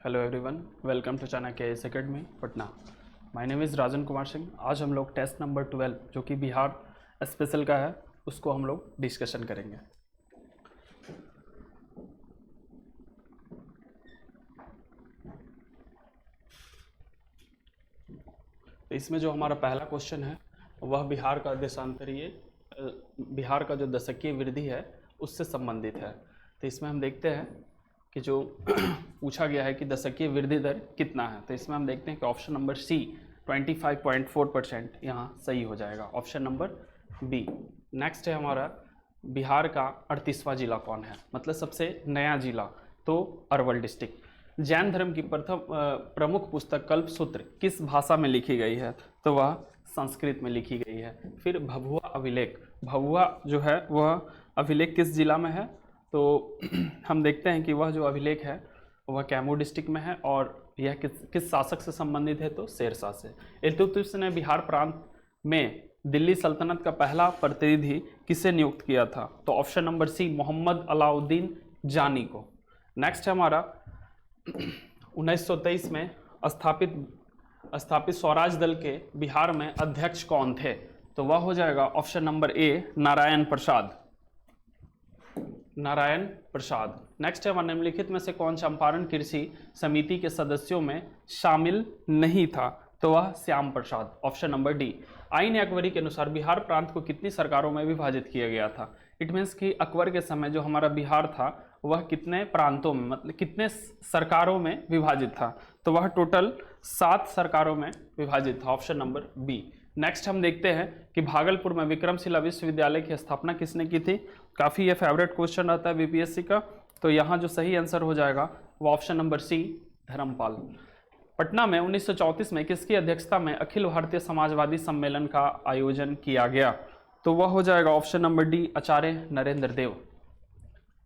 Hello everyone, welcome to Chanakya IAS academy Patna. My name is Rajan Kumar Singh. आज हम लोग टेस्ट नंबर 12 जो कि बिहार स्पेशल का है उसको हम लोग डिस्कशन करेंगे। तो इसमें जो हमारा पहला क्वेश्चन है वह बिहार का देशांतरीय बिहार का जो दशकीय वृद्धि है उससे संबंधित है। तो इसमें हम देखते हैं कि जो पूछा गया है कि दशकीय वृद्धि दर कितना है। तो इसमें हम देखते हैं कि ऑप्शन नंबर सी 25.4% यहाँ सही हो जाएगा। Option number B. नेक्स्ट है हमारा बिहार का 38वां जिला कौन है, मतलब सबसे नया जिला, तो अरवल डिस्ट्रिक्ट। जैन धर्म की प्रथम प्रमुख पुस्तक कल्पसूत्र किस भाषा में लिखी गई है, तो वह संस्कृत में लिखी गई है। फिर भभुआ अभिलेख, भभुआ जो है वह अभिलेख किस जिला में है, तो हम देखते हैं कि वह जो अभिलेख है वह कैमूर डिस्ट्रिक्ट में है और यह किस शासक से संबंधित है, तो शेरशाह से। इल्तुतमिश ने बिहार प्रांत में दिल्ली सल्तनत का पहला प्रतिनिधि किसे नियुक्त किया था, तो option number C Mohammad Alauddin Jani को। नेक्स्ट है हमारा 1923 में स्थापित स्वराज दल के बिहार में अध्यक्ष कौन थे, तो वह हो जाएगा option number A Narayan Prasad. Narayan Prasad. Next है हमारा निम्नलिखित में से कौन चंपारण कृषि समिति के सदस्यों में शामिल नहीं था, तो वह Shyam Prasad. Option number D. Ain Akbari के अनुसार बिहार प्रांत को कितनी सरकारों में विभाजित किया गया था। इट मीन्स कि अकबर के समय जो हमारा बिहार था वह कितने प्रांतों में, मतलब कितने सरकारों में विभाजित था, तो वह टोटल 7 सरकारों में विभाजित था। Option number B. नेक्स्ट हम देखते हैं कि भागलपुर में विक्रमशिला विश्वविद्यालय की स्थापना किसने की थी। काफ़ी ये फेवरेट क्वेश्चन रहता है बीपीएससी का, तो यहाँ जो सही आंसर हो जाएगा वो option number C Dharampal. Patna में 1934 में किसकी अध्यक्षता में अखिल भारतीय समाजवादी सम्मेलन का आयोजन किया गया, तो वह हो जाएगा ऑप्शन नंबर डी आचार्य नरेंद्र देव।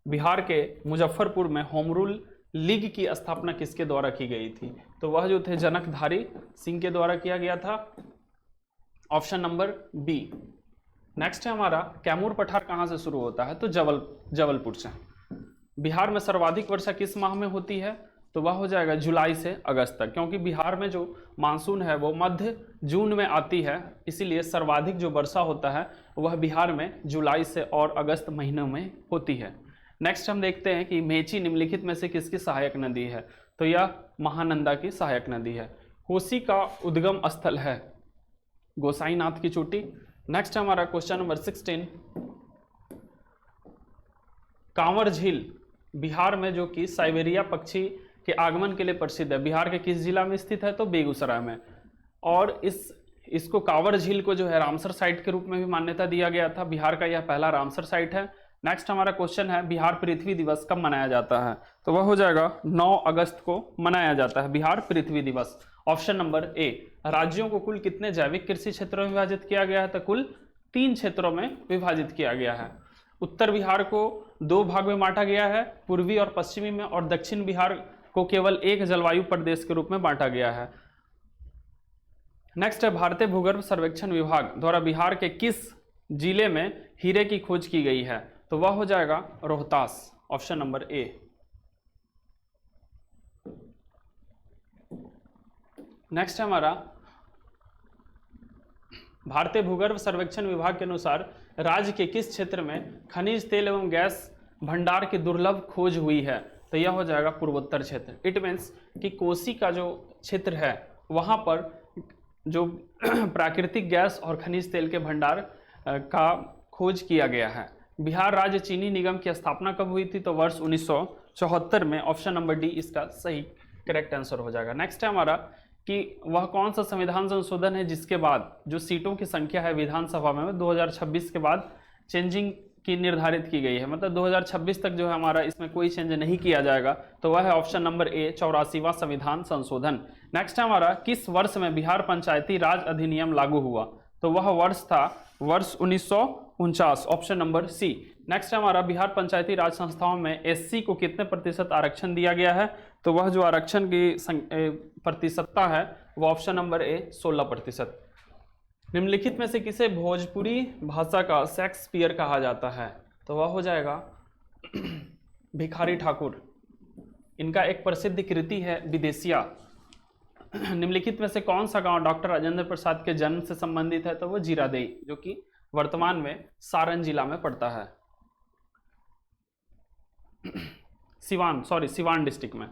बिहार के मुजफ्फरपुर में होम रूल लीग की स्थापना किसके द्वारा की गई थी, तो वह जो थे जनकधारी सिंह के द्वारा किया गया था। Option number B. नेक्स्ट है हमारा कैमूर पठार कहाँ से शुरू होता है, तो जबलपुर से। बिहार में सर्वाधिक वर्षा किस माह में होती है, तो वह हो जाएगा जुलाई से अगस्त तक, क्योंकि बिहार में जो मानसून है वो मध्य जून में आती है, इसीलिए सर्वाधिक जो वर्षा होता है वह बिहार में जुलाई से और अगस्त महीनों में होती है। नेक्स्ट हम देखते हैं कि मेची निम्नलिखित में से किसकी सहायक नदी है, तो यह महानंदा की सहायक नदी है। कोसी का उद्गम स्थल है गोसाईनाथ की चोटी। नेक्स्ट हमारा क्वेश्चन नंबर 16। कांवर झील बिहार में जो कि साइबेरिया पक्षी के आगमन के लिए प्रसिद्ध है, बिहार के किस जिला में स्थित है, तो बेगूसराय में। और इसको कांवर झील को जो है रामसर साइट के रूप में भी मान्यता दिया गया था। बिहार का यह पहला रामसर साइट है। नेक्स्ट हमारा क्वेश्चन है बिहार पृथ्वी दिवस कब मनाया जाता है, तो वह हो जाएगा 9 अगस्त को मनाया जाता है बिहार पृथ्वी दिवस। Option number A. राज्यों को कुल कितने जैविक कृषि क्षेत्रों में विभाजित किया गया है, तो कुल 3 क्षेत्रों में विभाजित किया गया है। उत्तर बिहार को 2 भाग में बांटा गया है, पूर्वी और पश्चिमी में, और दक्षिण बिहार को केवल एक जलवायु प्रदेश के रूप में बांटा गया है। नेक्स्ट है भारतीय भूगर्भ सर्वेक्षण विभाग द्वारा बिहार के किस जिले में हीरे की खोज की गई है, तो वह हो जाएगा Rohtas. Option number A. Next है हमारा भारतीय भूगर्भ सर्वेक्षण विभाग के अनुसार राज्य के किस क्षेत्र में खनिज तेल एवं गैस भंडार की दुर्लभ खोज हुई है, तो यह हो जाएगा पूर्वोत्तर क्षेत्र। इट मीन्स कि कोसी का जो क्षेत्र है वहाँ पर जो प्राकृतिक गैस और खनिज तेल के भंडार का खोज किया गया है। बिहार राज्य चीनी निगम की स्थापना कब हुई थी, तो वर्ष 1974 में। ऑप्शन नंबर डी इसका सही करेक्ट आंसर हो जाएगा। नेक्स्ट है हमारा कि वह कौन सा संविधान संशोधन है जिसके बाद जो सीटों की संख्या है विधानसभा में 2026 के बाद चेंजिंग की निर्धारित की गई है, मतलब 2026 तक जो है हमारा इसमें कोई चेंज नहीं किया जाएगा, तो वह है ऑप्शन नंबर ए 84वां संविधान संशोधन। नेक्स्ट है हमारा किस वर्ष में बिहार पंचायती राज अधिनियम लागू हुआ, तो वह वर्ष था वर्ष 1949। Option number C. नेक्स्ट है हमारा बिहार पंचायती राज संस्थाओं में एससी को कितने प्रतिशत आरक्षण दिया गया है, तो वह जो आरक्षण की प्रतिशतता है वो ऑप्शन नंबर ए 16%। निम्नलिखित में से किसे भोजपुरी भाषा का शेक्सपियर कहा जाता है, तो वह हो जाएगा भिखारी ठाकुर। इनका एक प्रसिद्ध कृति है विदेशिया। निम्नलिखित में से कौन सा गांव डॉक्टर राजेंद्र प्रसाद के जन्म से संबंधित है? तो वो जीरादेई, जो कि वर्तमान में सारण जिला में पड़ता है, सिवान डिस्ट्रिक्ट में।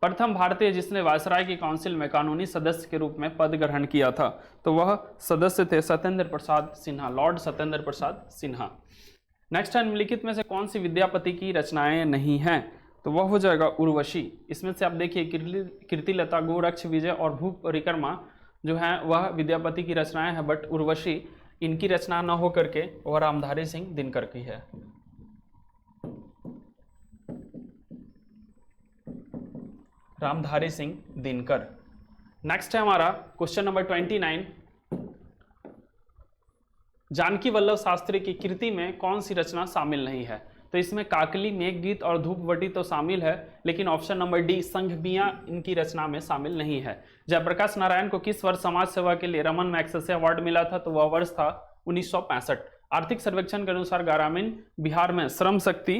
प्रथम भारतीय जिसने वायसराय की काउंसिल में कानूनी सदस्य के रूप में पद ग्रहण किया था, तो वह सदस्य थे सत्येंद्र प्रसाद सिन्हा, लॉर्ड सत्येंद्र प्रसाद सिन्हा। नेक्स्ट है, निम्नलिखित में से कौन सी विद्यापति की रचनाएं नहीं हैं? तो वह हो जाएगा उर्वशी। इसमें से आप देखिए कीर्तिलता, गोरक्ष विजय और भू परिक्रमा जो है वह विद्यापति की रचनाएं हैं, बट उर्वशी इनकी रचना न हो करके वह रामधारी सिंह दिनकर की है। रामधारी सिंह दिनकर। नेक्स्ट है हमारा क्वेश्चन नंबर 29। जानकी वल्लभ शास्त्री की कृति में कौन सी रचना शामिल नहीं है? तो इसमें काकली, मेघगीत और धूपवटी तो शामिल है, लेकिन ऑप्शन नंबर डी संघबियां इनकी रचना में शामिल नहीं है। जयप्रकाश नारायण को किस वर्ष समाज सेवा के लिए रमन मैग्सेसे अवार्ड मिला था? तो वह वर्ष था 1965। आर्थिक सर्वेक्षण के अनुसार ग्रामीण बिहार में श्रम शक्ति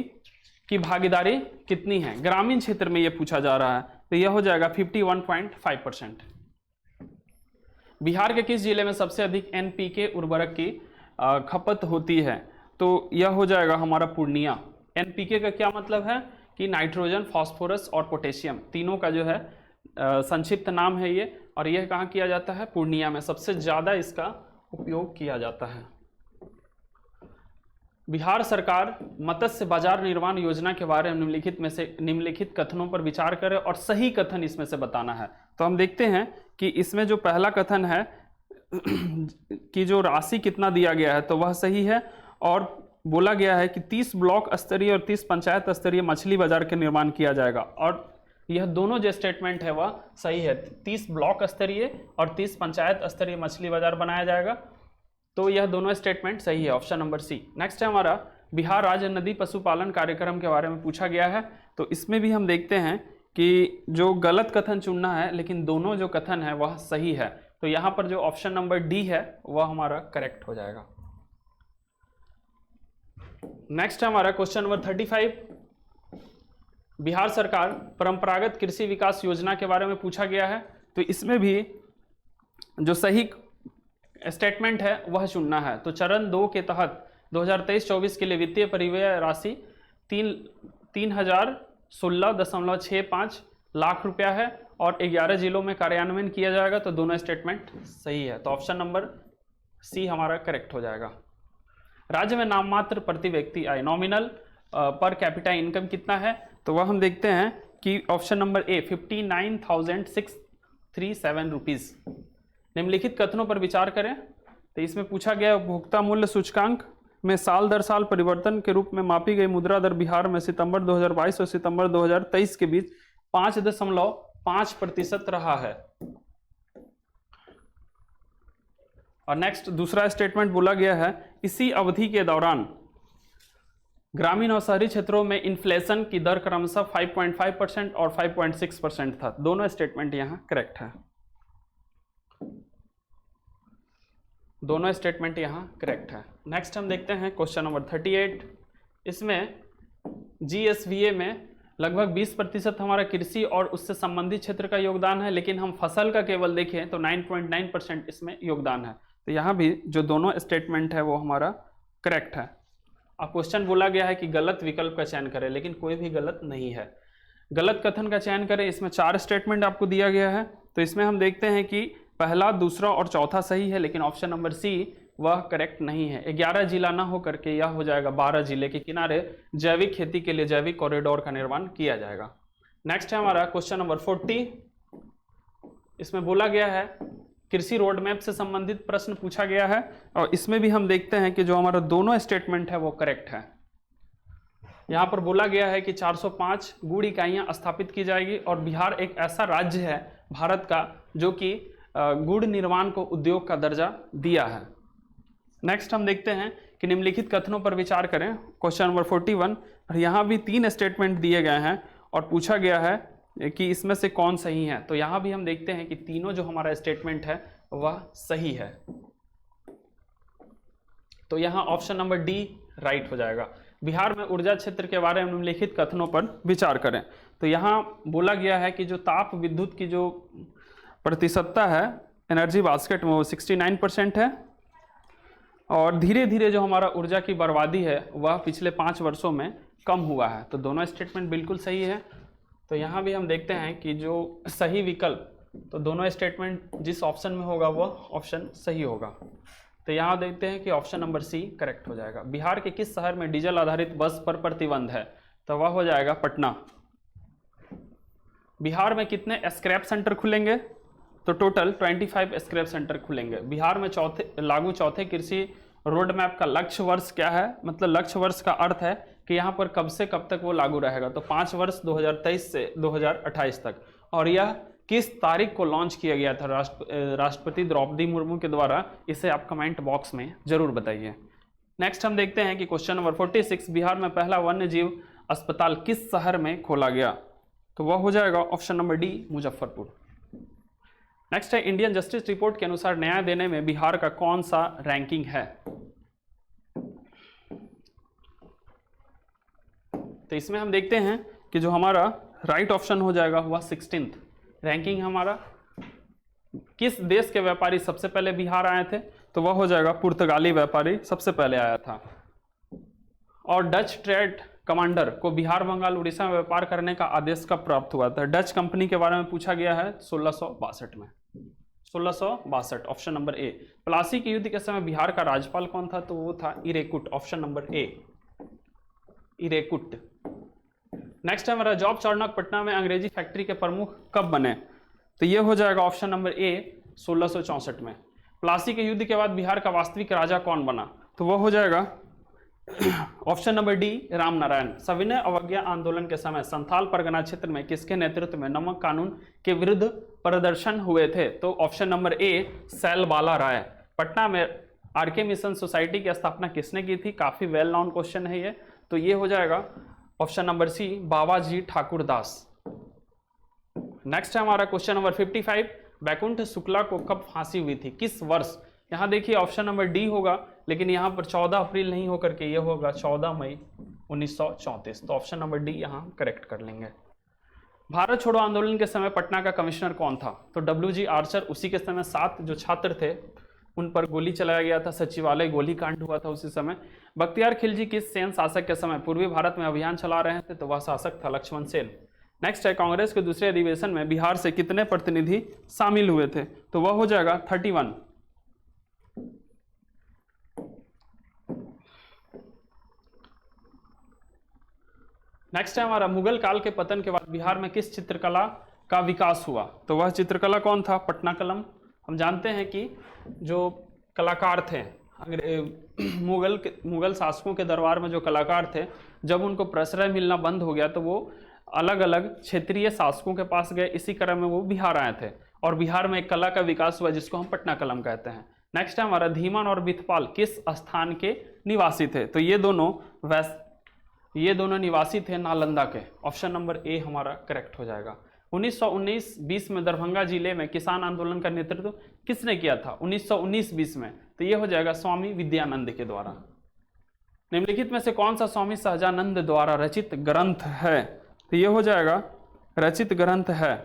की भागीदारी कितनी है? ग्रामीण क्षेत्र में यह पूछा जा रहा है, तो यह हो जाएगा 51.5%। बिहार के किस जिले में सबसे अधिक एनपीके उर्वरक की खपत होती है? तो यह हो जाएगा हमारा पूर्णिया। एनपीके का क्या मतलब है कि नाइट्रोजन, फास्फोरस और पोटेशियम तीनों का जो है संक्षिप्त नाम है ये, और यह कहाँ किया जाता है? पूर्णिया में सबसे ज़्यादा इसका उपयोग किया जाता है। बिहार सरकार मत्स्य बाजार निर्माण योजना के बारे में निम्नलिखित कथनों पर विचार करें और सही कथन इसमें से बताना है। तो हम देखते हैं कि इसमें जो पहला कथन है कि जो राशि कितना दिया गया है, तो वह सही है, और बोला गया है कि 30 ब्लॉक स्तरीय और 30 पंचायत स्तरीय मछली बाजार के निर्माण किया जाएगा, और यह दोनों जो स्टेटमेंट है वह सही है। 30 ब्लॉक स्तरीय और 30 पंचायत स्तरीय मछली बाजार बनाया जाएगा, तो यह दोनों स्टेटमेंट सही है, ऑप्शन नंबर सी। नेक्स्ट है हमारा बिहार राज्य नदी पशुपालन कार्यक्रम के बारे में पूछा गया है, तो इसमें भी हम देखते हैं कि जो गलत कथन चुनना है, लेकिन दोनों जो कथन है वह सही है, तो यहाँ पर जो ऑप्शन नंबर डी है वह हमारा करेक्ट हो जाएगा। नेक्स्ट है हमारा क्वेश्चन नंबर 35। बिहार सरकार परंपरागत कृषि विकास योजना के बारे में पूछा गया है, तो इसमें भी जो सही स्टेटमेंट है वह चुनना है। तो चरण 2 के तहत 2023-24 के लिए वित्तीय परिव्यय राशि 3016.65 लाख रुपया है और 11 जिलों में कार्यान्वयन किया जाएगा, तो दोनों स्टेटमेंट सही है, तो ऑप्शन नंबर सी हमारा करेक्ट हो जाएगा। राज्य में नाममात्र प्रति व्यक्ति आय, नॉमिनल पर कैपिटा इनकम कितना है? तो वह हम देखते हैं कि ऑप्शन नंबर ए 59,637 रुपीज़। निम्नलिखित कथनों पर विचार करें, तो इसमें पूछा गया उपभोक्ता मूल्य सूचकांक में साल दर साल परिवर्तन के रूप में मापी गई मुद्रा दर बिहार में सितंबर 2022 और सितंबर 2023 के बीच 5.5% रहा है। और नेक्स्ट दूसरा स्टेटमेंट बोला गया है, इसी अवधि के दौरान ग्रामीण और शहरी क्षेत्रों में इन्फ्लेशन की दर क्रमशः 5.5% और 5.6% था। दोनों स्टेटमेंट यहां करेक्ट है, दोनों स्टेटमेंट यहां करेक्ट है। नेक्स्ट हम देखते हैं क्वेश्चन नंबर 38। इसमें जीएसवीए में लगभग 20% हमारा कृषि और उससे संबंधित क्षेत्र का योगदान है, लेकिन हम फसल का केवल देखें तो 9.9% इसमें योगदान है, तो यहाँ भी जो दोनों स्टेटमेंट है वो हमारा करेक्ट है। अब क्वेश्चन बोला गया है कि गलत विकल्प का चयन करें, लेकिन कोई भी गलत नहीं है। गलत कथन का चयन करें, इसमें 4 स्टेटमेंट आपको दिया गया है, तो इसमें हम देखते हैं कि पहला, दूसरा और चौथा सही है, लेकिन ऑप्शन नंबर सी वह करेक्ट नहीं है। 11 जिला ना हो करके यह हो जाएगा 12 जिले के किनारे जैविक खेती के लिए जैविक कॉरिडोर का निर्माण किया जाएगा। नेक्स्ट है हमारा क्वेश्चन नंबर 40। इसमें बोला गया है कृषि रोड मैप से संबंधित प्रश्न पूछा गया है, और इसमें भी हम देखते हैं कि जो हमारा दोनों स्टेटमेंट है वो करेक्ट है। यहाँ पर बोला गया है कि 405 गुड़ इकाइयाँ स्थापित की जाएगी, और बिहार एक ऐसा राज्य है भारत का जो कि गुड़ निर्माण को उद्योग का दर्जा दिया है। नेक्स्ट हम देखते हैं कि निम्नलिखित कथनों पर विचार करें, क्वेश्चन नंबर 41, और यहाँ भी 3 स्टेटमेंट दिए गए हैं और पूछा गया है कि इसमें से कौन सही है। तो यहाँ भी हम देखते हैं कि तीनों जो हमारा स्टेटमेंट है वह सही है, तो यहाँ ऑप्शन नंबर डी राइट हो जाएगा। बिहार में ऊर्जा क्षेत्र के बारे में निम्नलिखित कथनों पर विचार करें, तो यहाँ बोला गया है कि जो ताप विद्युत की जो प्रतिशतता है एनर्जी बास्केट में वो 69% है, और धीरे धीरे जो हमारा ऊर्जा की बर्बादी है वह पिछले 5 वर्षों में कम हुआ है। तो दोनों स्टेटमेंट बिल्कुल सही है। तो यहाँ भी हम देखते हैं कि जो सही विकल्प, तो दोनों स्टेटमेंट जिस ऑप्शन में होगा वह ऑप्शन सही होगा। तो यहाँ देखते हैं कि ऑप्शन नंबर सी करेक्ट हो जाएगा। बिहार के किस शहर में डीजल आधारित बस पर प्रतिबंध है? तो वह हो जाएगा पटना। बिहार में कितने स्क्रैप सेंटर खुलेंगे? तो टोटल 25 स्क्रैप सेंटर खुलेंगे। बिहार में लागू चौथे कृषि रोड मैप का लक्ष्य वर्ष क्या है? मतलब लक्ष्य वर्ष का अर्थ है कि यहाँ पर कब से कब तक वो लागू रहेगा। तो 5 वर्ष 2023 से 2028 तक। और यह किस तारीख को लॉन्च किया गया था राष्ट्रपति द्रौपदी मुर्मू के द्वारा? इसे आप कमेंट बॉक्स में जरूर बताइए। नेक्स्ट हम देखते हैं कि क्वेश्चन नंबर 46, बिहार में पहला वन्य जीव अस्पताल किस शहर में खोला गया? तो वह हो जाएगा option number D, Muzaffarpur. Next है, इंडियन जस्टिस रिपोर्ट के अनुसार न्याय देने में बिहार का कौन सा रैंकिंग है? तो इसमें हम देखते हैं कि जो हमारा राइट ऑप्शन हो जाएगा वह 16th रैंकिंग हमारा। किस देश के व्यापारी सबसे पहले बिहार आए थे? तो वह हो जाएगा पुर्तगाली व्यापारी सबसे पहले आया था। और डच ट्रेड कमांडर को बिहार, बंगाल, उड़ीसा में व्यापार करने का आदेश कब प्राप्त हुआ था? डच कंपनी के बारे में पूछा गया है 1662 में। 1662 ऑप्शन नंबर ए। प्लासी के युद्ध के समय बिहार का राज्यपाल कौन था? तो वो था इरेकुट, ऑप्शन नंबर ए, इरेकुट। नेक्स्ट है हमारा, जॉब चार्नक पटना में अंग्रेजी फैक्ट्री के प्रमुख कब बने? तो ये हो जाएगा ऑप्शन नंबर ए, 1664 में। प्लासी के युद्ध के बाद बिहार का वास्तविक राजा कौन बना? तो वो हो जाएगा ऑप्शन नंबर डी, रामनारायण। सविनय अवज्ञा आंदोलन के समय संथाल परगना क्षेत्र में किसके नेतृत्व में नमक कानून के विरुद्ध प्रदर्शन हुए थे? तो ऑप्शन नंबर ए, सैलबाला राय। पटना में आरके मिशन सोसाइटी की स्थापना किसने की थी? काफी वेल नोन क्वेश्चन है ये। तो ये हो जाएगा ऑप्शन नंबर सी, बाबाजी ठाकुर दास। नेक्स्ट है हमारा क्वेश्चन नंबर 55, बैकुंठ शुक्ला को कब फांसी हुई थी? किस वर्ष? यहाँ देखिए ऑप्शन नंबर डी होगा, लेकिन यहाँ पर 14 अप्रैल नहीं होकर के ये होगा 14 मई 1934। तो ऑप्शन नंबर डी यहाँ करेक्ट कर लेंगे। भारत छोड़ो आंदोलन के समय पटना का कमिश्नर कौन था? तो WG आर्चर। उसी के समय 7 जो छात्र थे उन पर गोली चलाया गया था, सचिवालय गोली कांड हुआ था उसी समय। बख्तियार खिलजी किस सेन शासक के समय पूर्वी भारत में अभियान चला रहे थे? तो वह शासक था लक्ष्मण सेन। नेक्स्ट है, कांग्रेस के दूसरे अधिवेशन में बिहार से कितने प्रतिनिधि शामिल हुए थे? तो वह हो जाएगा 31। नेक्स्ट है हमारा, मुगल काल के पतन के बाद बिहार में किस चित्रकला का विकास हुआ? तो वह चित्रकला कौन था? पटना कलम। हम जानते हैं कि जो कलाकार थे मुगल शासकों के दरबार में जो कलाकार थे, जब उनको प्रश्रय मिलना बंद हो गया तो वो अलग अलग क्षेत्रीय शासकों के पास गए। इसी क्रम में वो बिहार आए थे और बिहार में एक कला का विकास हुआ जिसको हम पटना कलम कहते हैं। नेक्स्ट है हमारा, धीमान और बिथपाल किस स्थान के निवासी थे? तो ये दोनों निवासी थे नालंदा के। ऑप्शन नंबर ए हमारा करेक्ट हो जाएगा। 1919-20 में दरभंगा जिले में किसान आंदोलन का नेतृत्व किसने किया था? 1919-20 में। तो ये हो जाएगा स्वामी विद्यानंद के द्वारा। निम्नलिखित में से कौन सा स्वामी सहजानंद द्वारा रचित ग्रंथ है? तो ये हो जाएगा रचित ग्रंथ है।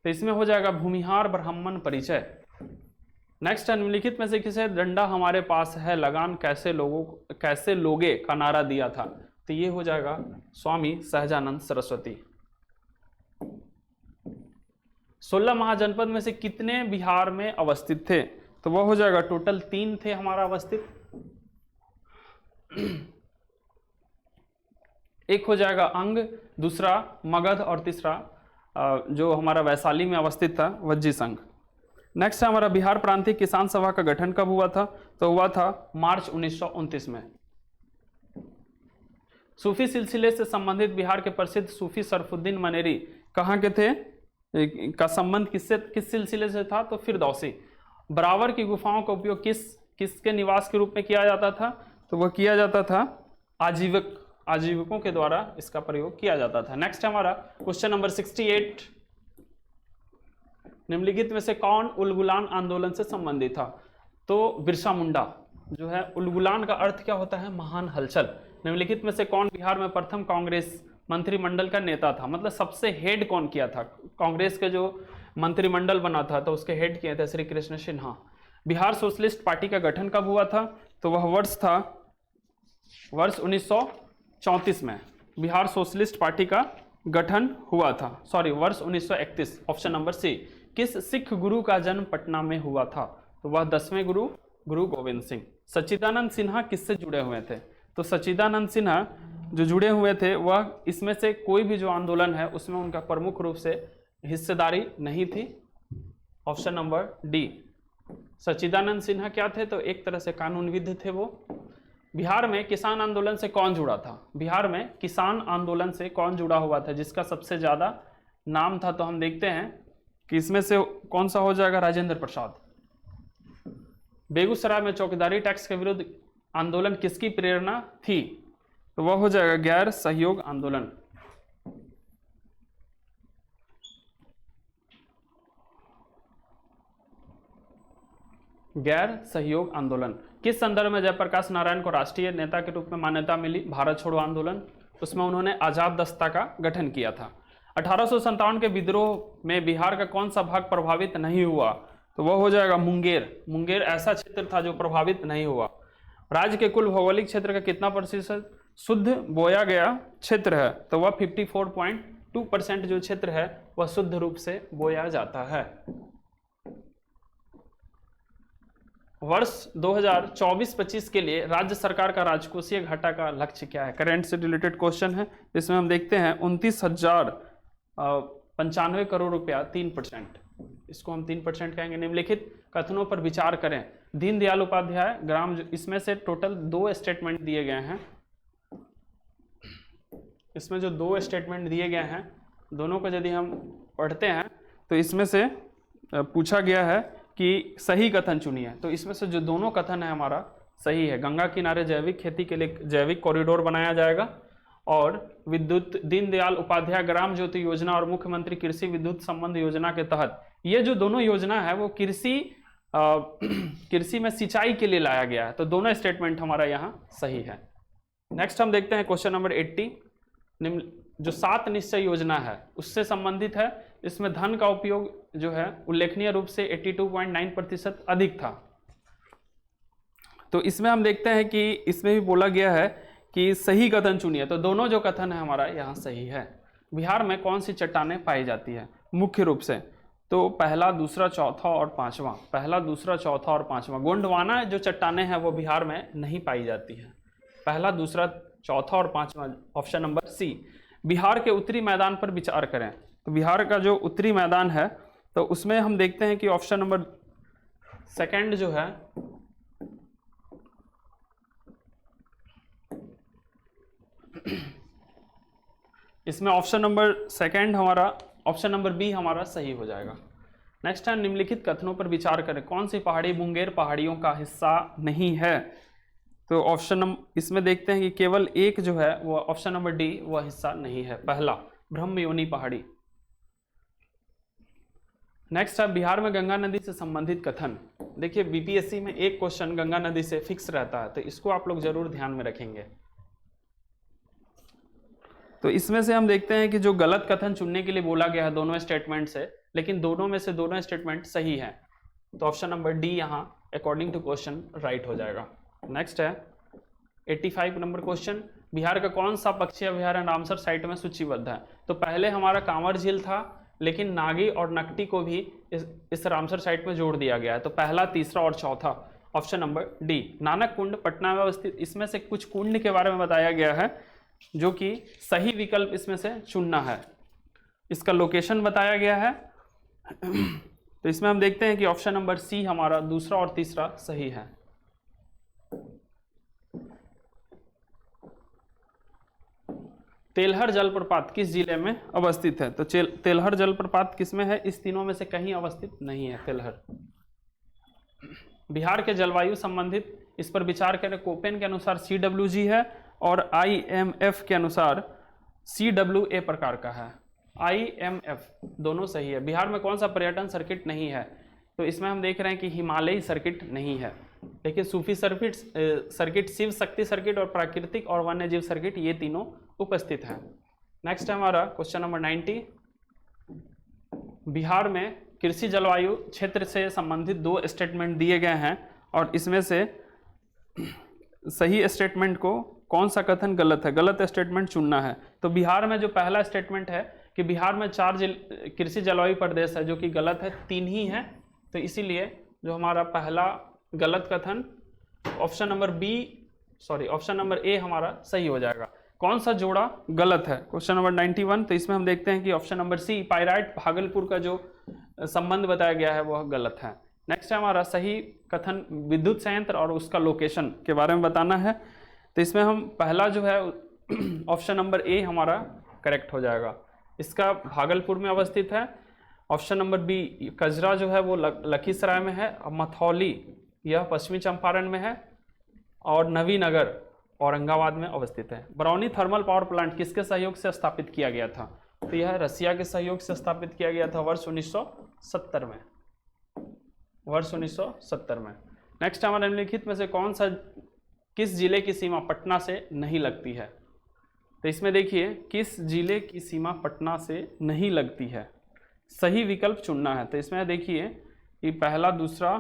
तो इसमें हो जाएगा भूमिहार ब्राह्मण परिचय। नेक्स्ट है, निम्नलिखित में से किसे डंडा हमारे पास है लगान कैसे लोगे का नारा दिया था? तो ये हो जाएगा स्वामी सहजानंद सरस्वती। 16 महाजनपद में से कितने बिहार में अवस्थित थे? तो वह हो जाएगा टोटल 3 थे हमारा अवस्थित। एक हो जाएगा अंग, दूसरा मगध और तीसरा जो हमारा वैशाली में अवस्थित था वज्जी संघ। नेक्स्ट है हमारा, बिहार प्रांतीय किसान सभा का गठन कब हुआ था? तो हुआ था मार्च 1929 में। सूफी सिलसिले से संबंधित बिहार के प्रसिद्ध सूफी सरफुद्दीन मनेरी कहाँ के थे? का संबंध किस सिलसिले से था? तो फिरदौसी। बराबर की गुफाओं का उपयोग किसके निवास के रूप में किया जाता था? तो वह किया जाता था आजीविकों के द्वारा इसका प्रयोग किया जाता था। नेक्स्ट हमारा क्वेश्चन नंबर 68, निम्नलिखित में से कौन उलगुलान आंदोलन से संबंधित था? तो बिरसा मुंडा जो है। उलगुलान का अर्थ क्या होता है? महान हलचल। निम्नलिखित में से कौन बिहार में प्रथम कांग्रेस मंत्रिमंडल का नेता था, मतलब सबसे हेड कौन किया था, कांग्रेस के जो मंत्रिमंडल बना था तो उसके हेड किए थे श्री कृष्ण सिन्हा। बिहार सोशलिस्ट पार्टी का गठन कब हुआ था, तो वह वर्ष था वर्ष 1934 में बिहार सोशलिस्ट पार्टी का गठन हुआ था, सॉरी वर्ष 1931, ऑप्शन नंबर सी। किस सिख गुरु का जन्म पटना में हुआ था, तो वह 10वें गुरु गुरु गोविंद सिंह। सच्चिदानंद सिन्हा किससे जुड़े हुए थे, तो सच्चिदानंद सिन्हा जो जुड़े हुए थे वह इसमें से कोई भी जो आंदोलन है उसमें उनका प्रमुख रूप से हिस्सेदारी नहीं थी, ऑप्शन नंबर डी। सच्चिदानंद सिन्हा क्या थे, तो एक तरह से कानूनविद थे वो। बिहार में किसान आंदोलन से कौन जुड़ा था, बिहार में किसान आंदोलन से कौन जुड़ा हुआ था जिसका सबसे ज्यादा नाम था, तो हम देखते हैं कि इसमें से कौन सा हो जाएगा, राजेंद्र प्रसाद। बेगूसराय में चौकीदारी टैक्स के विरुद्ध आंदोलन किसकी प्रेरणा थी, तो वह हो जाएगा गैर सहयोग आंदोलन। गैर सहयोग आंदोलन। किस संदर्भ में जयप्रकाश नारायण को राष्ट्रीय नेता के रूप में मान्यता मिली, भारत छोड़ो आंदोलन, उसमें उन्होंने आजाद दस्ता का गठन किया था। 1857 के विद्रोह में बिहार का कौन सा भाग प्रभावित नहीं हुआ, तो वह हो जाएगा मुंगेर। मुंगेर ऐसा क्षेत्र था जो प्रभावित नहीं हुआ। राज्य के कुल भौगोलिक क्षेत्र का कितना प्रतिशत शुद्ध बोया गया क्षेत्र है, तो वह 54.2% जो क्षेत्र है वह शुद्ध रूप से बोया जाता है। वर्ष 2024-25 के लिए राज्य सरकार का राजकोषीय घाटा का लक्ष्य क्या है, करेंट से रिलेटेड क्वेश्चन है। इसमें हम देखते हैं 29,095 करोड़ रुपया, 3%, इसको हम 3% कहेंगे। निम्नलिखित कथनों पर विचार करें। दीनदयाल उपाध्याय ग्राम, इसमें से टोटल 2 स्टेटमेंट दिए गए हैं, इसमें जो 2 स्टेटमेंट दिए गए हैं दोनों को यदि हम पढ़ते हैं तो इसमें से पूछा गया है कि सही कथन चुनिए, तो इसमें से जो दोनों कथन है हमारा सही है। गंगा किनारे जैविक खेती के लिए जैविक कॉरिडोर बनाया जाएगा और विद्युत दीनदयाल उपाध्याय ग्राम ज्योति योजना और मुख्यमंत्री कृषि विद्युत संबंध योजना के तहत ये जो दोनों योजना है वो कृषि में सिंचाई के लिए लाया गया है, तो दोनों स्टेटमेंट हमारा यहाँ सही है। नेक्स्ट हम देखते हैं क्वेश्चन नंबर 80। जो 7 निश्चय योजना है उससे संबंधित है। इसमें धन का उपयोग जो है उल्लेखनीय रूप से 82.9% अधिक था। तो इसमें हम देखते हैं कि इसमें भी बोला गया है कि सही कथन चुनिए, तो दोनों जो कथन है हमारा यहाँ सही है। बिहार में कौन सी चट्टानें पाई जाती है मुख्य रूप से, तो पहला, दूसरा, चौथा और पांचवा। पहला, दूसरा, चौथा और पांचवा। गोंडवाना जो चट्टानें हैं वो बिहार में नहीं पाई जाती है। पहला, दूसरा, चौथा और पांचवा, ऑप्शन नंबर सी। बिहार के उत्तरी मैदान पर विचार करें, तो बिहार का जो उत्तरी मैदान है तो उसमें हम देखते हैं कि ऑप्शन नंबर सेकंड जो है इसमें ऑप्शन नंबर सेकंड हमारा, ऑप्शन नंबर बी हमारा सही हो जाएगा। नेक्स्ट है निम्नलिखित कथनों पर विचार करें। कौन सी पहाड़ी मुंगेर पहाड़ियों का हिस्सा नहीं है, तो ऑप्शन नंबर इसमें देखते हैं कि केवल एक जो है वो ऑप्शन नंबर डी वह हिस्सा नहीं है, पहला ब्रह्मयोनी पहाड़ी। नेक्स्ट है बिहार में गंगा नदी से संबंधित कथन। देखिए बीपीएससी में एक क्वेश्चन गंगा नदी से फिक्स रहता है, तो इसको आप लोग जरूर ध्यान में रखेंगे। तो इसमें से हम देखते हैं कि जो गलत कथन चुनने के लिए बोला गया है दोनों स्टेटमेंट से, लेकिन दोनों में से दोनों स्टेटमेंट सही है, तो ऑप्शन नंबर डी यहाँ अकॉर्डिंग टू क्वेश्चन राइट हो जाएगा। नेक्स्ट है 85 नंबर क्वेश्चन। बिहार का कौन सा पक्षी अभयारण्य रामसर साइट में सूचीबद्ध है, तो पहले हमारा कांवर झील था, लेकिन नागी और नकटी को भी इस रामसर साइट में जोड़ दिया गया है, तो पहला, तीसरा और चौथा, ऑप्शन नंबर डी। नानक कुंड पटना में अवस्थित। इसमें से कुछ कुंड के बारे में बताया गया है जो कि सही विकल्प इसमें से चुनना है, इसका लोकेशन बताया गया है। तो इसमें हम देखते हैं कि ऑप्शन नंबर सी हमारा दूसरा और तीसरा सही है। तेलहर जलप्रपात किस जिले में अवस्थित है, तो तेलहर जलप्रपात किसमें है, इस तीनों में से कहीं अवस्थित नहीं है तेलहर। बिहार के जलवायु संबंधित इस पर विचार करें। कोपेन के अनुसार CWG है और IMF के अनुसार CWA प्रकार का है। IMF दोनों सही है। बिहार में कौन सा पर्यटन सर्किट नहीं है, तो इसमें हम देख रहे हैं कि हिमालयी सर्किट नहीं है। देखिए सूफी सर्किट, शिव शक्ति सर्किट और प्राकृतिक और वन्यजीव सर्किट, ये तीनों उपस्थित हैं। नेक्स्ट है हमारा क्वेश्चन नंबर 90। बिहार में कृषि जलवायु क्षेत्र से संबंधित 2 स्टेटमेंट दिए गए हैं और इसमें से सही स्टेटमेंट को कौन सा कथन गलत है, गलत स्टेटमेंट चुनना है। तो बिहार में जो पहला स्टेटमेंट है कि बिहार में 4 कृषि जलवायु प्रदेश है, जो कि गलत है, 3 ही है। तो इसीलिए जो हमारा पहला गलत कथन ऑप्शन नंबर ए हमारा सही हो जाएगा। कौन सा जोड़ा गलत है, क्वेश्चन नंबर 91। तो इसमें हम देखते हैं कि option number C pyrite Bhagalpur का जो संबंध बताया गया है वह गलत है। नेक्स्ट है हमारा सही कथन विद्युत संयंत्र और उसका लोकेशन के बारे में बताना है। तो इसमें हम पहला जो है ऑप्शन नंबर ए हमारा करेक्ट हो जाएगा, इसका भागलपुर में अवस्थित है। ऑप्शन नंबर बी कजरा जो है वो लखीसराय में है, मथौली यह पश्चिमी चंपारण में है और नवीनगर औरंगाबाद में अवस्थित है। बरौनी थर्मल पावर प्लांट किसके सहयोग से स्थापित किया गया था? तो यह रसिया के सहयोग से स्थापित किया गया था वर्ष 1970 में, वर्ष 1970 में। नेक्स्ट हमारे निम्नलिखित में से कौन सा किस जिले की सीमा पटना से नहीं लगती है? तो इसमें देखिए किस जिले की सीमा पटना से नहीं लगती है, सही विकल्प चुनना है। तो इसमें देखिए कि पहला दूसरा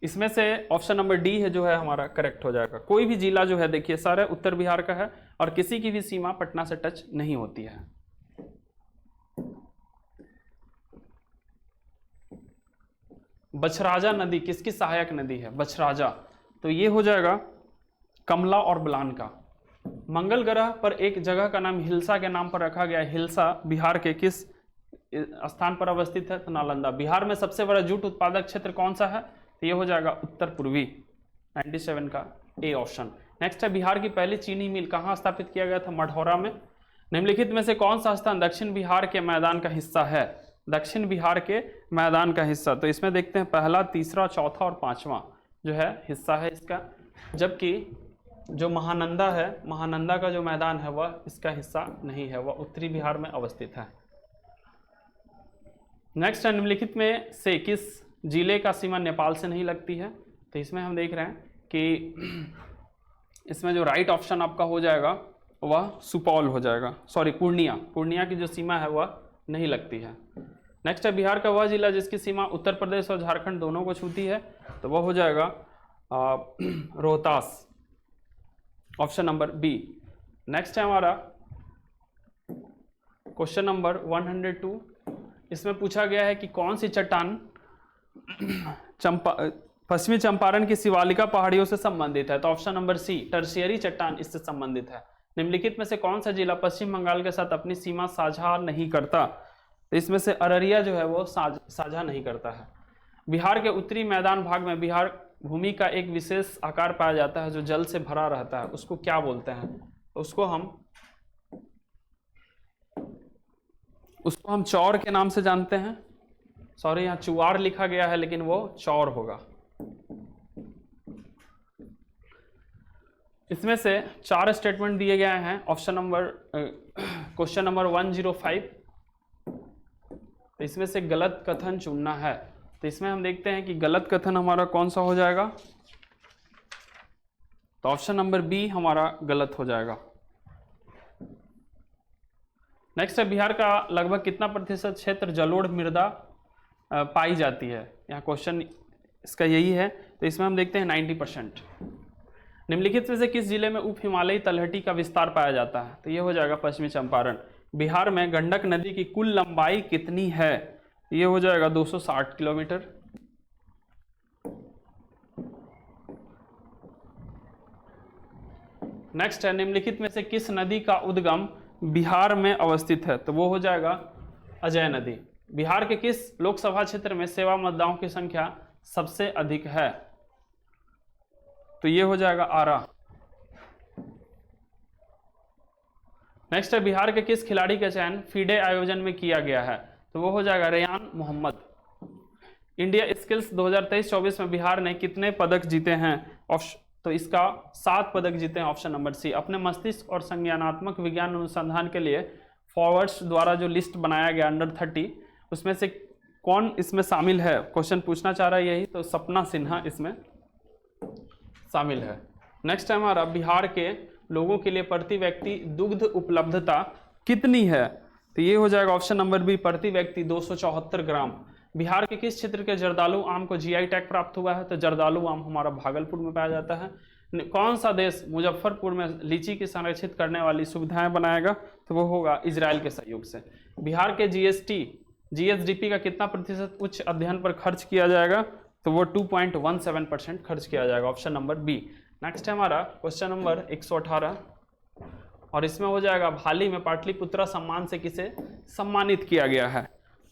इसमें से ऑप्शन नंबर डी है जो है हमारा करेक्ट हो जाएगा। कोई भी जिला जो है देखिए सारा उत्तर बिहार का है और किसी की भी सीमा पटना से टच नहीं होती है। बछराजा नदी किसकी सहायक नदी है? बछराजा, तो ये हो जाएगा कमला और बलान का। मंगल ग्रह पर एक जगह का नाम हिल्सा के नाम पर रखा गया है। हिल्सा बिहार के किस स्थान पर अवस्थित है? तो नालंदा। बिहार में सबसे बड़ा जूट उत्पादक क्षेत्र कौन सा है? तो ये हो जाएगा उत्तर पूर्वी, 97 का ए ऑप्शन। नेक्स्ट है बिहार की पहली चीनी मिल कहाँ स्थापित किया गया था? मढ़ौरा में। निम्नलिखित में से कौन सा स्थान दक्षिण बिहार के मैदान का हिस्सा है? दक्षिण बिहार के मैदान का हिस्सा। तो इसमें देखते हैं पहला, तीसरा, चौथा और पांचवा जो है हिस्सा है इसका, जबकि जो महानंदा है, महानंदा का जो मैदान है वह इसका हिस्सा नहीं है, वह उत्तरी बिहार में अवस्थित है। नेक्स्ट है निम्नलिखित में से किस जिले का सीमा नेपाल से नहीं लगती है? तो इसमें हम देख रहे हैं कि इसमें जो राइट ऑप्शन आपका हो जाएगा वह सुपौल हो जाएगा, सॉरी पूर्णिया, पूर्णिया की जो सीमा है वह नहीं लगती है। नेक्स्ट है बिहार का वह जिला जिसकी सीमा उत्तर प्रदेश और झारखंड दोनों को छूती है, तो वह हो जाएगा Rohtas, option number B. Next है हमारा क्वेश्चन नंबर 102। इसमें पूछा गया है कि कौन सी चट्टान पश्चिमी चंपारण की शिवालिका पहाड़ियों से संबंधित है? तो ऑप्शन नंबर सी टर्शियरी चट्टान इससे संबंधित है। निम्नलिखित में से कौन सा जिला पश्चिम बंगाल के साथ अपनी सीमा साझा नहीं करता? तो इसमें से अररिया जो है वो साझा नहीं करता है। बिहार के उत्तरी मैदान भाग में बिहार भूमि का एक विशेष आकार पाया जाता है जो जल से भरा रहता है, उसको क्या बोलते हैं? उसको हम चौर के नाम से जानते हैं। सॉरी यहाँ चुआर लिखा गया है लेकिन वो चौर होगा। इसमें से 4 स्टेटमेंट दिए गए हैं। ऑप्शन नंबर क्वेश्चन नंबर 105, तो इसमें से गलत कथन चुनना है। तो इसमें हम देखते हैं कि गलत कथन हमारा कौन सा हो जाएगा? तो ऑप्शन नंबर बी हमारा गलत हो जाएगा। नेक्स्ट है बिहार का लगभग कितना प्रतिशत क्षेत्र जलोढ़ मृदा पाई जाती है? यहाँ क्वेश्चन इसका यही है, तो इसमें हम देखते हैं 90%। निम्नलिखित में से किस जिले में उप हिमालयी तलहटी का विस्तार पाया जाता है? तो ये हो जाएगा पश्चिमी चंपारण। बिहार में गंडक नदी की कुल लंबाई कितनी है? ये हो जाएगा 260 किलोमीटर। नेक्स्ट है निम्नलिखित में से किस नदी का उद्गम बिहार में अवस्थित है? तो वो हो जाएगा अजय नदी। बिहार के किस लोकसभा क्षेत्र में सेवा मतदाताओं की संख्या सबसे अधिक है? तो ये हो जाएगा आरा। नेक्स्ट है बिहार के किस खिलाड़ी का चयन फीडे आयोजन में किया गया है? तो वो हो जाएगा रेयान मोहम्मद। इंडिया स्किल्स 2023-24 में बिहार ने कितने पदक जीते हैं? तो इसका 7 पदक जीते हैं, ऑप्शन नंबर सी। अपने मस्तिष्क और संज्ञानात्मक विज्ञान अनुसंधान के लिए फॉरवर्ड्स द्वारा जो लिस्ट बनाया गया अंडर 30, उसमें से कौन इसमें शामिल है, क्वेश्चन पूछना चाह रहा है यही, तो सपना सिन्हा इसमें शामिल है। नेक्स्ट है हमारा बिहार के लोगों के लिए प्रति व्यक्ति दुग्ध उपलब्धता कितनी है, तो ये हो जाएगा ऑप्शन नंबर बी, प्रति व्यक्ति 274 ग्राम। बिहार के किस क्षेत्र के जर्दालू आम को जीआई टैग प्राप्त हुआ है, तो जर्दालू आम हमारा भागलपुर में पाया जाता है। कौन सा देश मुजफ्फरपुर में लीची की संरक्षित करने वाली सुविधाएं बनाएगा, तो वो होगा इजराइल के सहयोग से। बिहार के जीएसडीपी का कितना प्रतिशत उच्च अध्ययन पर खर्च किया जाएगा, तो वो 2.17% खर्च किया जाएगा, ऑप्शन नंबर बी। नेक्स्ट है हमारा क्वेश्चन नंबर 118 और इसमें हो जाएगा हाल ही में पाटलिपुत्रा सम्मान से किसे सम्मानित किया गया है,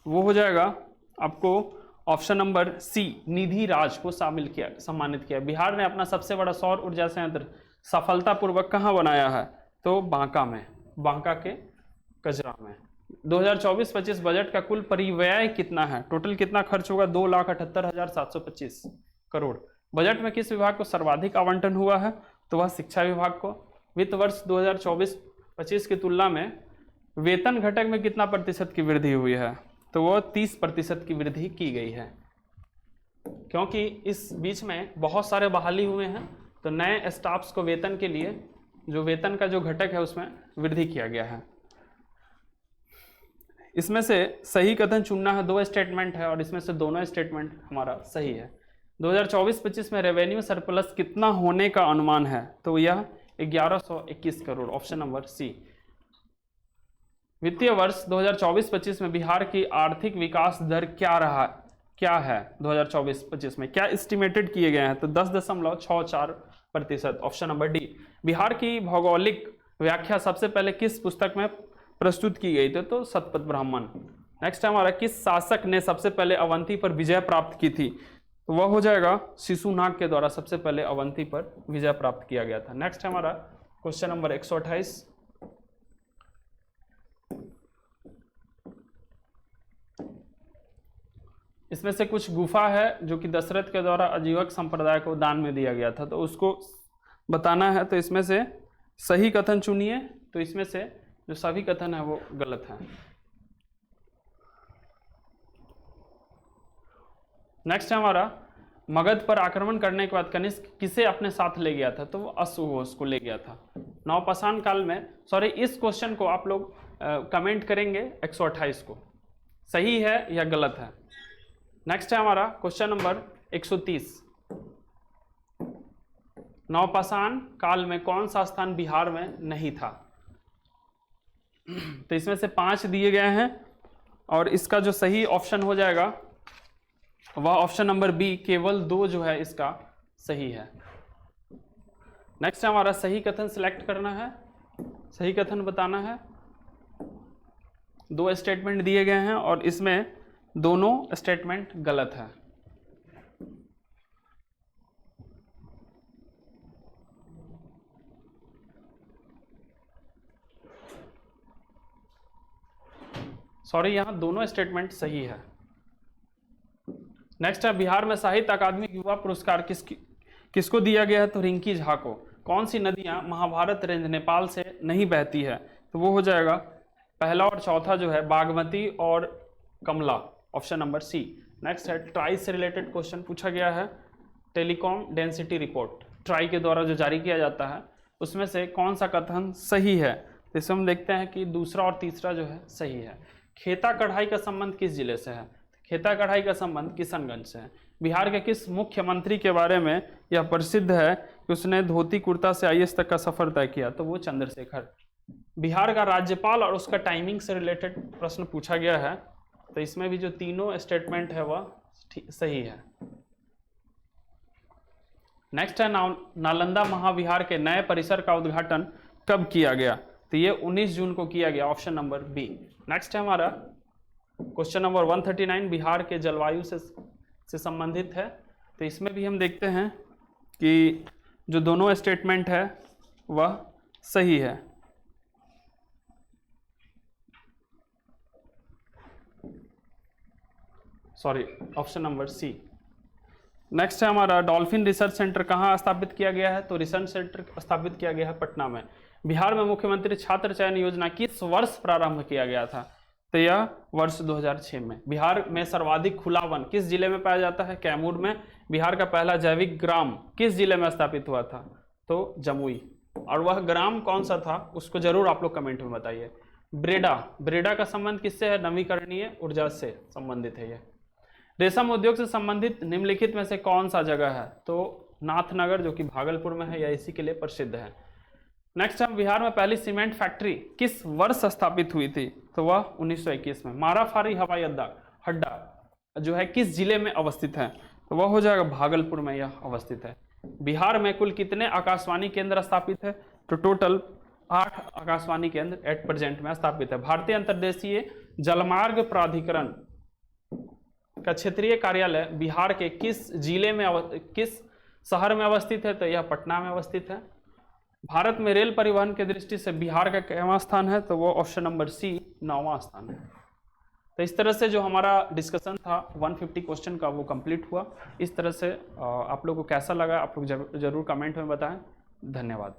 वो हो जाएगा आपको ऑप्शन नंबर सी, निधि राज को सम्मानित किया। बिहार ने अपना सबसे बड़ा सौर ऊर्जा संयंत्र सफलतापूर्वक कहाँ बनाया है, तो बांका में, बांका के कजरा में। 2024-25 बजट का कुल परिव्यय कितना है, टोटल कितना खर्च होगा, 2,78,725 करोड़। बजट में किस विभाग को सर्वाधिक आवंटन हुआ है, तो वह शिक्षा विभाग को। वित्त वर्ष 2024-25 की तुलना में वेतन घटक में कितना प्रतिशत की वृद्धि हुई है, तो वो 30% की वृद्धि की गई है, क्योंकि इस बीच में बहुत सारे बहाली हुए हैं, तो नए स्टाफ्स को वेतन के लिए जो वेतन का जो घटक है उसमें वृद्धि किया गया है। इसमें से सही कथन चुनना है, 2 स्टेटमेंट है और इसमें से दोनों स्टेटमेंट हमारा सही है। 2024-25 में रेवेन्यू सरप्लस कितना होने का अनुमान है, तो यह 1121 करोड़, ऑप्शन नंबर सी। वित्तीय वर्ष 2024-25 में बिहार की आर्थिक विकास दर क्या है 2024-25 में क्या एस्टिमेटेड किए गए हैं, तो 10.64%, ऑप्शन नंबर डी। बिहार की भौगोलिक व्याख्या सबसे पहले किस पुस्तक में प्रस्तुत की गई थी, तो शतपथ ब्राह्मण। नेक्स्ट है हमारा किस शासक ने सबसे पहले अवंती पर विजय प्राप्त की थी, तो वह हो जाएगा शिशुनाग के द्वारा सबसे पहले अवंती पर विजय प्राप्त किया गया था। नेक्स्ट है हमारा क्वेश्चन नंबर 128। इसमें से कुछ गुफा है जो कि दशरथ के द्वारा आजीवक संप्रदाय को दान में दिया गया था, तो उसको बताना है, तो इसमें से सही कथन चुनिए। तो इसमें से जो सभी कथन है वो गलत है। नेक्स्ट है हमारा मगध पर आक्रमण करने के बाद कनिष्क किसे अपने साथ ले गया था, तो वो अश्वघोष को ले गया था नवपाषाण काल में। सॉरी, इस क्वेश्चन को आप लोग कमेंट करेंगे 128 को, सही है या गलत है। नेक्स्ट है हमारा क्वेश्चन नंबर 130। नवपाषाण काल में कौन सा स्थान बिहार में नहीं था, तो इसमें से 5 दिए गए हैं और इसका जो सही ऑप्शन हो जाएगा वह ऑप्शन नंबर बी, केवल 2 जो है इसका सही है। नेक्स्ट है हमारा सही कथन सिलेक्ट करना है, सही कथन बताना है। 2 स्टेटमेंट दिए गए हैं और इसमें दोनों स्टेटमेंट गलत है। सॉरी, यहां दोनों स्टेटमेंट सही है। नेक्स्ट है बिहार में साहित्य अकादमी युवा पुरस्कार किसको दिया गया है, तो रिंकी झा को। कौन सी नदियां महाभारत रेंज नेपाल से नहीं बहती है, तो वो हो जाएगा पहला और चौथा जो है बागमती और कमला, ऑप्शन नंबर सी। नेक्स्ट है ट्राई से रिलेटेड क्वेश्चन पूछा गया है। टेलीकॉम डेंसिटी रिपोर्ट ट्राई के द्वारा जो जारी किया जाता है उसमें से कौन सा कथन सही है, तो इसमें हम देखते हैं कि दूसरा और तीसरा जो है सही है। खेता कढ़ाई का संबंध किस जिले से है, खेता कढ़ाई का संबंध किशनगंज से है। बिहार के किस मुख्यमंत्री के बारे में यह प्रसिद्ध है कि उसने धोती कुर्ता से आईएएस तक का सफर तय किया, तो वो चंद्रशेखर। बिहार का राज्यपाल और उसका टाइमिंग से रिलेटेड प्रश्न पूछा गया है, तो इसमें भी जो तीनों स्टेटमेंट है वह सही है। नेक्स्ट है नालंदा महाविहार के नए परिसर का उद्घाटन कब किया गया, तो ये 19 जून को किया गया, ऑप्शन नंबर बी। नेक्स्ट है हमारा क्वेश्चन नंबर 139, बिहार के जलवायु से संबंधित है। तो इसमें भी हम देखते हैं कि जो दोनों स्टेटमेंट है वह सही है। Sorry, option number C. Next है हमारा डॉल्फिन रिसर्च सेंटर कहाँ स्थापित किया गया है, तो रिसर्च सेंटर स्थापित किया गया है पटना में। बिहार में मुख्यमंत्री छात्र चयन योजना किस वर्ष प्रारंभ किया गया था, तो यह वर्ष 2006 में। बिहार में सर्वाधिक खुला वन किस जिले में पाया जाता है? कैमूर में। बिहार का पहला जैविक ग्राम किस जिले में स्थापित हुआ था? तो जमुई। और वह ग्राम कौन सा था उसको जरूर आप लोग कमेंट में बताइए। ब्रेडा, ब्रेडा का संबंध किससे है? नवीकरणीय ऊर्जा से संबंधित है यह। रेशम उद्योग से संबंधित निम्नलिखित में से कौन सा जगह है? तो नाथनगर, जो कि भागलपुर में है, या इसी के लिए प्रसिद्ध है। नेक्स्ट है, बिहार में पहली सीमेंट फैक्ट्री किस वर्ष स्थापित हुई थी? तो वह 1921 में। माराफारी हवाई अड्डा जो है किस जिले में अवस्थित है? तो वह हो जाएगा भागलपुर में यह अवस्थित है। बिहार में कुल कितने आकाशवाणी केंद्र स्थापित है? तो टोटल 8 आकाशवाणी केंद्र एट प्रेजेंट में स्थापित है। भारतीय अंतर्देशीय जलमार्ग प्राधिकरण का क्षेत्रीय कार्यालय बिहार के किस जिले में किस शहर में अवस्थित है? तो यह पटना में अवस्थित है। भारत में रेल परिवहन की दृष्टि से बिहार का कितवां स्थान है? तो वो ऑप्शन नंबर सी 9वां स्थान है। तो इस तरह से जो हमारा डिस्कशन था 150 क्वेश्चन का वो कंप्लीट हुआ। इस तरह से आप लोग को कैसा लगा आप लोग जरूर कमेंट में बताएं। धन्यवाद।